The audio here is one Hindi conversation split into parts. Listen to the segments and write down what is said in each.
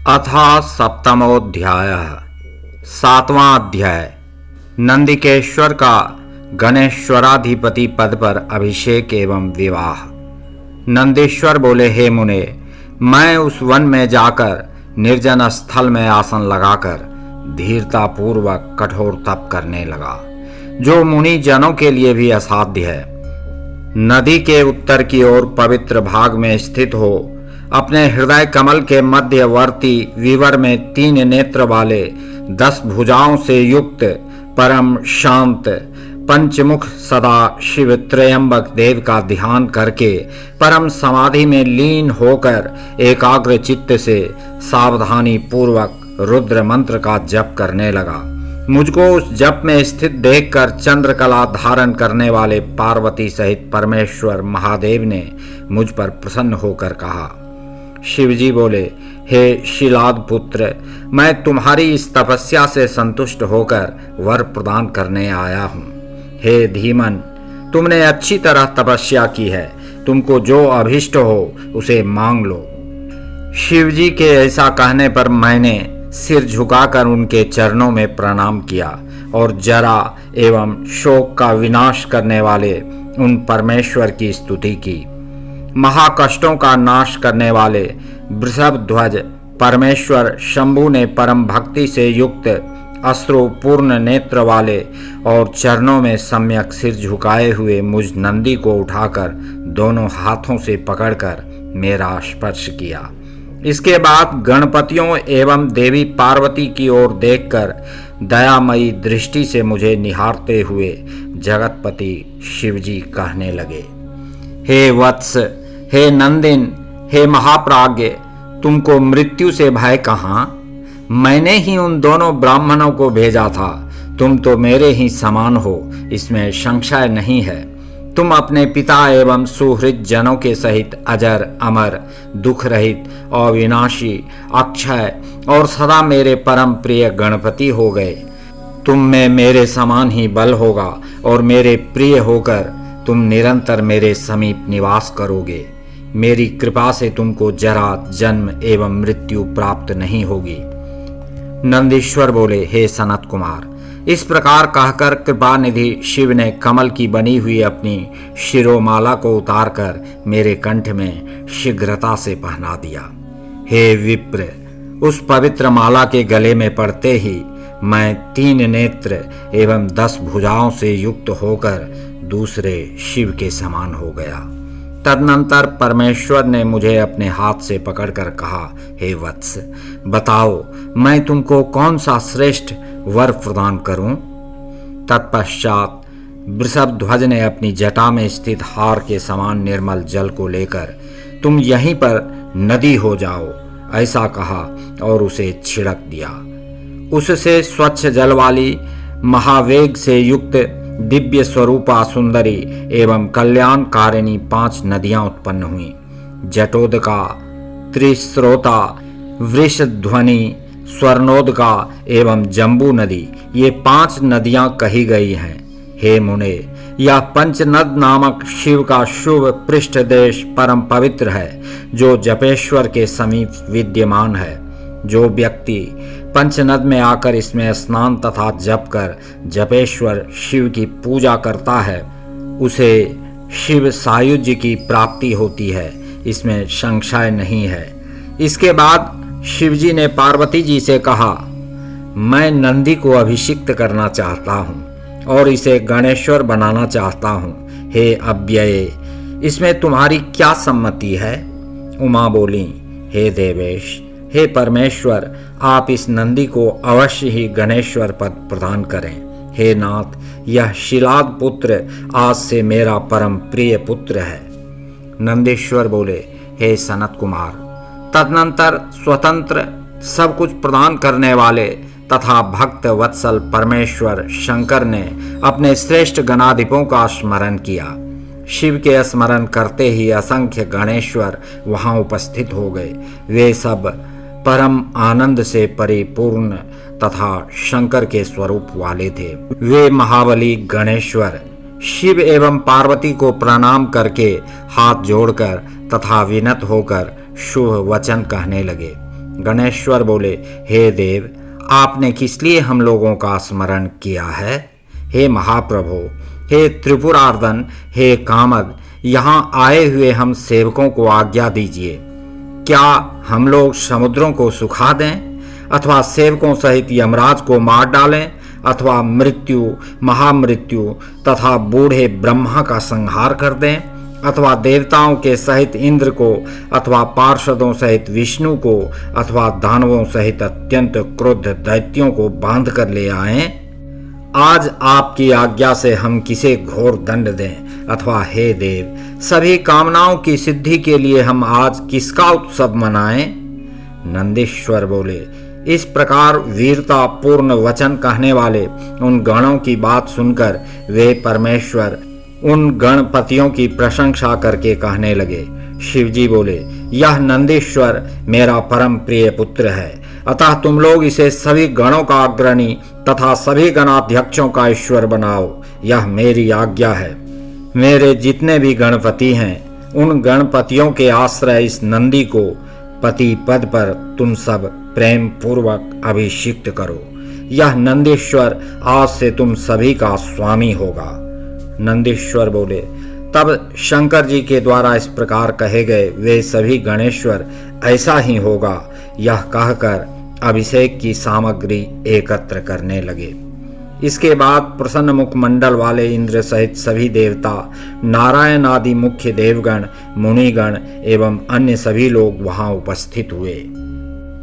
अथा सप्तमोऽध्यायः। सातवां अध्याय। नंदिकेश्वर का गणेश्वराधिपति पद पर अभिषेक एवं विवाह। नंदीश्वर बोले, हे मुने, मैं उस वन में जाकर निर्जन स्थल में आसन लगाकर धीरता पूर्वक कठोर तप करने लगा, जो मुनि जनों के लिए भी असाध्य है। नदी के उत्तर की ओर पवित्र भाग में स्थित हो अपने हृदय कमल के मध्यवर्ती विवर में 3 नेत्र वाले 10 भुजाओं से युक्त परम शांत पंचमुख सदा शिव त्रयंबक देव का ध्यान करके परम समाधि में लीन होकर एकाग्र चित्त से सावधानी पूर्वक रुद्र मंत्र का जप करने लगा। मुझको उस जप में स्थित देखकर चंद्रकला धारण करने वाले पार्वती सहित परमेश्वर महादेव ने मुझ पर प्रसन्न होकर कहा। शिवजी बोले, हे शिलाद पुत्र, मैं तुम्हारी इस तपस्या से संतुष्ट होकर वर प्रदान करने आया हूँ। हे धीमन, तुमने अच्छी तरह तपस्या की है, तुमको जो अभिष्ट हो उसे मांग लो। शिवजी के ऐसा कहने पर मैंने सिर झुकाकर उनके चरणों में प्रणाम किया और जरा एवं शोक का विनाश करने वाले उन परमेश्वर की स्तुति की। महाकष्टों का नाश करने वाले वृषभ ध्वज परमेश्वर शंभु ने परम भक्ति से युक्त अश्रुपूर्ण नेत्र वाले और चरणों में सम्यक सिर झुकाए हुए मुझ नंदी को उठाकर दोनों हाथों से पकड़कर मेरा स्पर्श किया। इसके बाद गणपतियों एवं देवी पार्वती की ओर देखकर दयामयी दृष्टि से मुझे निहारते हुए जगतपति शिवजी कहने लगे, हे वत्स, हे नंदिन, हे महाप्राज्ञ, तुमको मृत्यु से भय कहाँ? मैंने ही उन दोनों ब्राह्मणों को भेजा था। तुम तो मेरे ही समान हो, इसमें संशय नहीं है। तुम अपने पिता एवं सुहृद जनों के सहित अजर अमर दुख रहित अविनाशी अक्षय और सदा मेरे परम प्रिय गणपति हो गए। तुम में मेरे समान ही बल होगा और मेरे प्रिय होकर तुम निरंतर मेरे समीप निवास करोगे। मेरी कृपा से तुमको जरा जन्म एवं मृत्यु प्राप्त नहीं होगी। नंदीश्वर बोले, हे सनत कुमार, इस प्रकार कहकर कृपा निधि शिव ने कमल की बनी हुई अपनी शिरोमाला को उतारकर मेरे कंठ में शीघ्रता से पहना दिया। हे विप्र, उस पवित्र माला के गले में पड़ते ही मैं 3 नेत्र एवं 10 भुजाओं से युक्त होकर दूसरे शिव के समान हो गया। तदनंतर परमेश्वर ने मुझे अपने हाथ से पकड़कर कहा, हे वत्स, बताओ मैं तुमको कौन सा श्रेष्ठ वर प्रदान करूं? तत्पश्चात वृषभ ध्वज ने अपनी जटा में स्थित हार के समान निर्मल जल को लेकर तुम यहीं पर नदी हो जाओ ऐसा कहा और उसे छिड़क दिया। उससे स्वच्छ जल वाली महावेग से युक्त दिव्य स्वरूपा सुंदरी एवं कल्याणकारिणी 5 नदियां उत्पन्न हुई। जटोदका, त्रिस्रोता, वृषध्वनि, स्वर्णोदका एवं जम्बू नदी, ये 5 नदियां कही गई हैं। हे मुने, यह पंचनद नामक शिव का शुभ पृष्ठ देश परम पवित्र है, जो जपेश्वर के समीप विद्यमान है। जो व्यक्ति पंचनद में आकर इसमें स्नान तथा जप कर जपेश्वर शिव की पूजा करता है, उसे शिव सायुज्य की प्राप्ति होती है, इसमें संशय नहीं है। इसके बाद शिवजी ने पार्वती जी से कहा, मैं नंदी को अभिषिक्त करना चाहता हूँ और इसे गणेश्वर बनाना चाहता हूँ। हे अव्यये, इसमें तुम्हारी क्या सम्मति है? उमा बोली, हे देवेश, हे परमेश्वर, आप इस नंदी को अवश्य ही गणेश्वर पद प्रदान करें। हे नाथ, यह शिलाद पुत्र आज से मेरा परम प्रिय पुत्र है। नंदीश्वर बोले, हे सनत कुमार, तदनंतर स्वतंत्र सब कुछ प्रदान करने वाले तथा भक्त वत्सल परमेश्वर शंकर ने अपने श्रेष्ठ गणाधिपों का स्मरण किया। शिव के स्मरण करते ही असंख्य गणेश्वर वहां उपस्थित हो गए। वे सब परम आनंद से परिपूर्ण तथा शंकर के स्वरूप वाले थे। वे महाबली गणेश्वर शिव एवं पार्वती को प्रणाम करके हाथ जोड़कर तथा विनत होकर शुभ वचन कहने लगे। गणेश्वर बोले, हे देव, आपने किस लिए हम लोगों का स्मरण किया है? हे महाप्रभु, हे त्रिपुरार्दन, हे कामद, यहाँ आए हुए हम सेवकों को आज्ञा दीजिए। क्या हम लोग समुद्रों को सुखा दें, अथवा सेवकों सहित यमराज को मार डालें, अथवा मृत्यु, महामृत्यु तथा बूढ़े ब्रह्मा का संहार कर दें, अथवा देवताओं के सहित इंद्र को, अथवा पार्षदों सहित विष्णु को, अथवा दानवों सहित अत्यंत क्रुद्ध दैत्यों को बांध कर ले आएं? आज आपकी आज्ञा से हम किसे घोर दंड दें, अथवा हे देव, सभी कामनाओं की सिद्धि के लिए हम आज किसका उत्सव मनाएं? नंदीश्वर बोले, इस प्रकार वीरता पूर्ण वचन कहने वाले उन गणों की बात सुनकर वे परमेश्वर उन गणपतियों की प्रशंसा करके कहने लगे। शिवजी बोले, यह नंदीश्वर मेरा परम प्रिय पुत्र है, अतः तुम लोग इसे सभी गणों का अग्रणी तथा सभी गणाध्यक्षों का ईश्वर बनाओ, यह मेरी आज्ञा है। मेरे जितने भी गणपति हैं, उन गणपतियों के आश्रय इस नंदी को पति पद पर तुम सब प्रेम पूर्वक अभिषिक्त करो। यह नंदीश्वर आज से तुम सभी का स्वामी होगा। नंदीश्वर बोले, तब शंकर जी के द्वारा इस प्रकार कहे गए वे सभी गणेश्वर ऐसा ही होगा, यह कहकर अभिषेक की सामग्री एकत्र करने लगे। इसके बाद प्रसन्न मुखमंडल वाले इंद्र सहित सभी देवता, नारायण आदि मुख्य देवगण, मुनिगण एवं अन्य सभी लोग वहां उपस्थित हुए।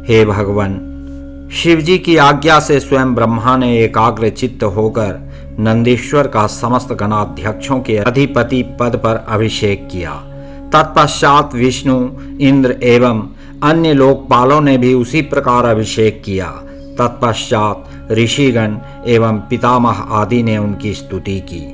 हे भगवान, शिवजी की आज्ञा से स्वयं ब्रह्मा ने एकाग्र चित्त होकर नंदीश्वर का समस्त गणाध्यक्षों के अधिपति पद पर अभिषेक किया। तत्पश्चात विष्णु, इंद्र एवं अन्य लोकपालों ने भी उसी प्रकार अभिषेक किया। तत्पश्चात ऋषिगण एवं पितामह आदि ने उनकी स्तुति की।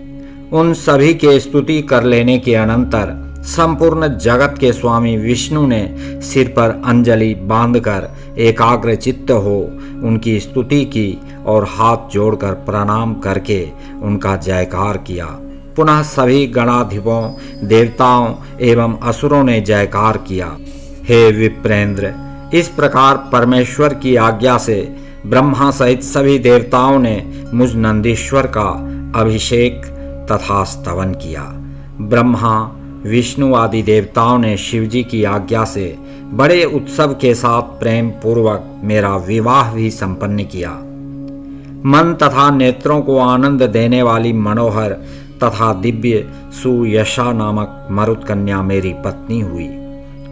उन सभी के स्तुति कर लेने के अनंतर संपूर्ण जगत के स्वामी विष्णु ने सिर पर अंजलि बांधकर एकाग्र चित्त हो उनकी स्तुति की और हाथ जोड़कर प्रणाम करके उनका जयकार किया। पुनः सभी गणाधिपों, देवताओं एवं असुरों ने जयकार किया। हे विप्रेंद्र, इस प्रकार परमेश्वर की आज्ञा से ब्रह्मा सहित सभी देवताओं ने मुझ नंदीश्वर का अभिषेक तथा स्तवन किया। ब्रह्मा, विष्णु आदि देवताओं ने शिवजी की आज्ञा से बड़े उत्सव के साथ प्रेम पूर्वक मेरा विवाह भी संपन्न किया। मन तथा नेत्रों को आनंद देने वाली मनोहर तथा दिव्य सुयशा नामक मरुत कन्या मेरी पत्नी हुई।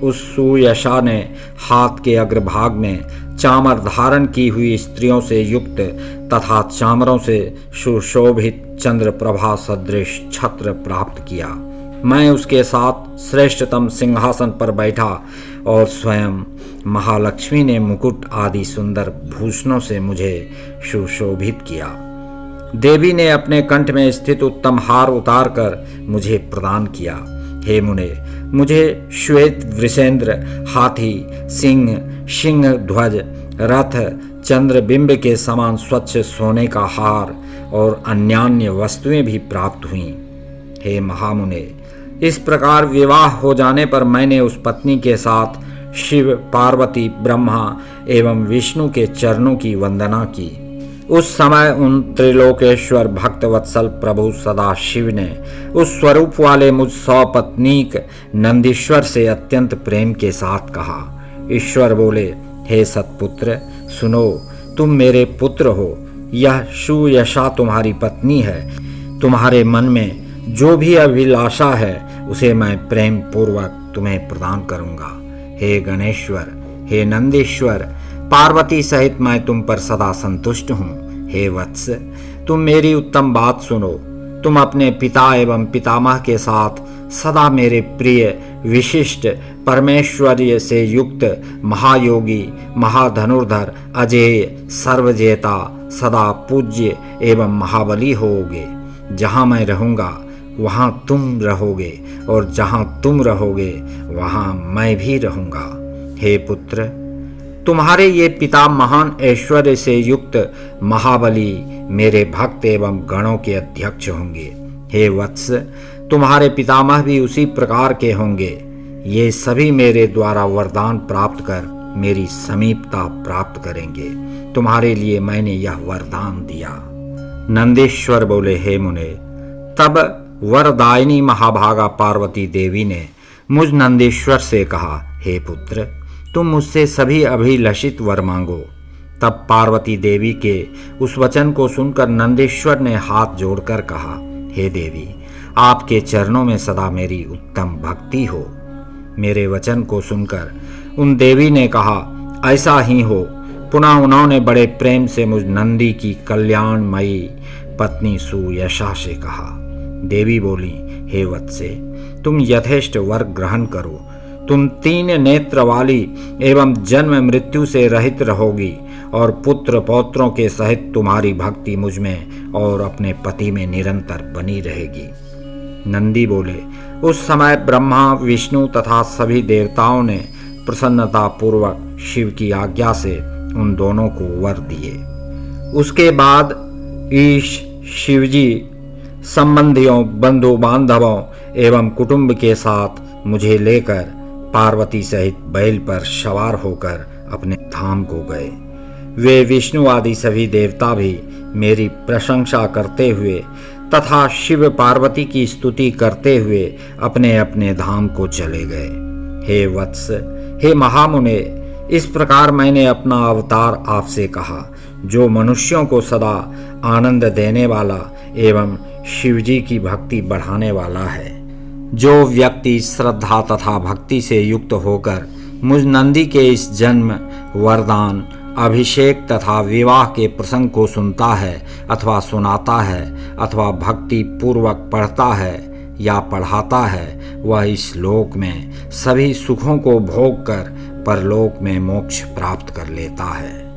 उस सुयशा ने हाथ के अग्रभाग में चामर धारण की हुई स्त्रियों से युक्त तथा चामरों से सुशोभित चंद्र प्रभा सदृश छत्र प्राप्त किया। मैं उसके साथ श्रेष्ठतम सिंहासन पर बैठा और स्वयं महालक्ष्मी ने मुकुट आदि सुंदर भूषणों से मुझे सुशोभित किया। देवी ने अपने कंठ में स्थित उत्तम हार उतारकर मुझे प्रदान किया। हे मुने, मुझे श्वेत वृषेंद्र, हाथी, सिंह ध्वज, रथ, चंद्रबिंब के समान स्वच्छ सोने का हार और अन्यान्य वस्तुएं भी प्राप्त हुईं। हे महामुने, इस प्रकार विवाह हो जाने पर मैंने उस पत्नी के साथ शिव, पार्वती, ब्रह्मा एवं विष्णु के चरणों की वंदना की। उस समय उन त्रिलोकेश्वर भक्तवत्सल प्रभु सदाशिव ने उस स्वरूप वाले मुझ सौपत्नीक नंदीश्वर से अत्यंत प्रेम के साथ कहा। ईश्वर बोले, हे सत्पुत्र, सुनो, तुम मेरे पुत्र हो। यह सुयशा तुम्हारी पत्नी है। तुम्हारे मन में जो भी अभिलाषा है उसे मैं प्रेम पूर्वक तुम्हें प्रदान करूंगा। हे गणेश्वर, हे नंदीश्वर, पार्वती सहित मैं तुम पर सदा संतुष्ट हूँ। हे वत्स, तुम मेरी उत्तम बात सुनो। तुम अपने पिता एवं पितामह के साथ सदा मेरे प्रिय, विशिष्ट, परमेश्वर्य से युक्त महायोगी, महाधनुर्धर, अजेय, सर्वजेता, सदा पूज्य एवं महाबली होगे। जहाँ मैं रहूँगा वहाँ तुम रहोगे और जहाँ तुम रहोगे वहाँ मैं भी रहूँगा। हे पुत्र, तुम्हारे ये पिता महान ऐश्वर्य से युक्त महाबली मेरे भक्त एवं गणों के अध्यक्ष होंगे। हे वत्स, तुम्हारे पितामह भी उसी प्रकार के होंगे। ये सभी मेरे द्वारा वरदान प्राप्त कर मेरी समीपता प्राप्त करेंगे। तुम्हारे लिए मैंने यह वरदान दिया। नंदीश्वर बोले, हे मुने, तब वरदायिनी महाभागा पार्वती देवी ने मुझ नंदीश्वर से कहा, हे पुत्र, तुम मुझसे सभी अभिलषित वर मांगो। तब पार्वती देवी के उस वचन को सुनकर नंदीश्वर ने हाथ जोड़कर कहा, हे देवी, आपके चरणों में सदा मेरी उत्तम भक्ति हो। मेरे वचन को सुनकर उन देवी ने कहा, ऐसा ही हो। पुनः उन्होंने बड़े प्रेम से मुझ नंदी की कल्याणमयी पत्नी सुयशा से कहा। देवी बोली, हे वत्से, तुम यथेष्ट वर ग्रहण करो। तुम 3 नेत्र वाली एवं जन्म मृत्यु से रहित रहोगी और पुत्र पौत्रों के सहित तुम्हारी भक्ति मुझ में और अपने पति में निरंतर बनी रहेगी। नंदी बोले, उस समय ब्रह्मा, विष्णु तथा सभी देवताओं ने प्रसन्नता पूर्वक शिव की आज्ञा से उन दोनों को वर दिए। उसके बाद ईश शिवजी संबंधियों, बंधु बांधवों एवं कुटुंब के साथ मुझे लेकर पार्वती सहित बैल पर सवार होकर अपने धाम को गए। वे विष्णु आदि सभी देवता भी मेरी प्रशंसा करते हुए तथा शिव पार्वती की स्तुति करते हुए अपने अपने धाम को चले गए। हे वत्स, हे महामुने, इस प्रकार मैंने अपना अवतार आपसे कहा, जो मनुष्यों को सदा आनंद देने वाला एवं शिवजी की भक्ति बढ़ाने वाला है। जो व्यक्ति श्रद्धा तथा भक्ति से युक्त होकर मुझ नंदी के इस जन्म, वरदान, अभिषेक तथा विवाह के प्रसंग को सुनता है अथवा सुनाता है अथवा भक्ति पूर्वक पढ़ता है या पढ़ाता है, वह इस लोक में सभी सुखों को भोग कर परलोक में मोक्ष प्राप्त कर लेता है।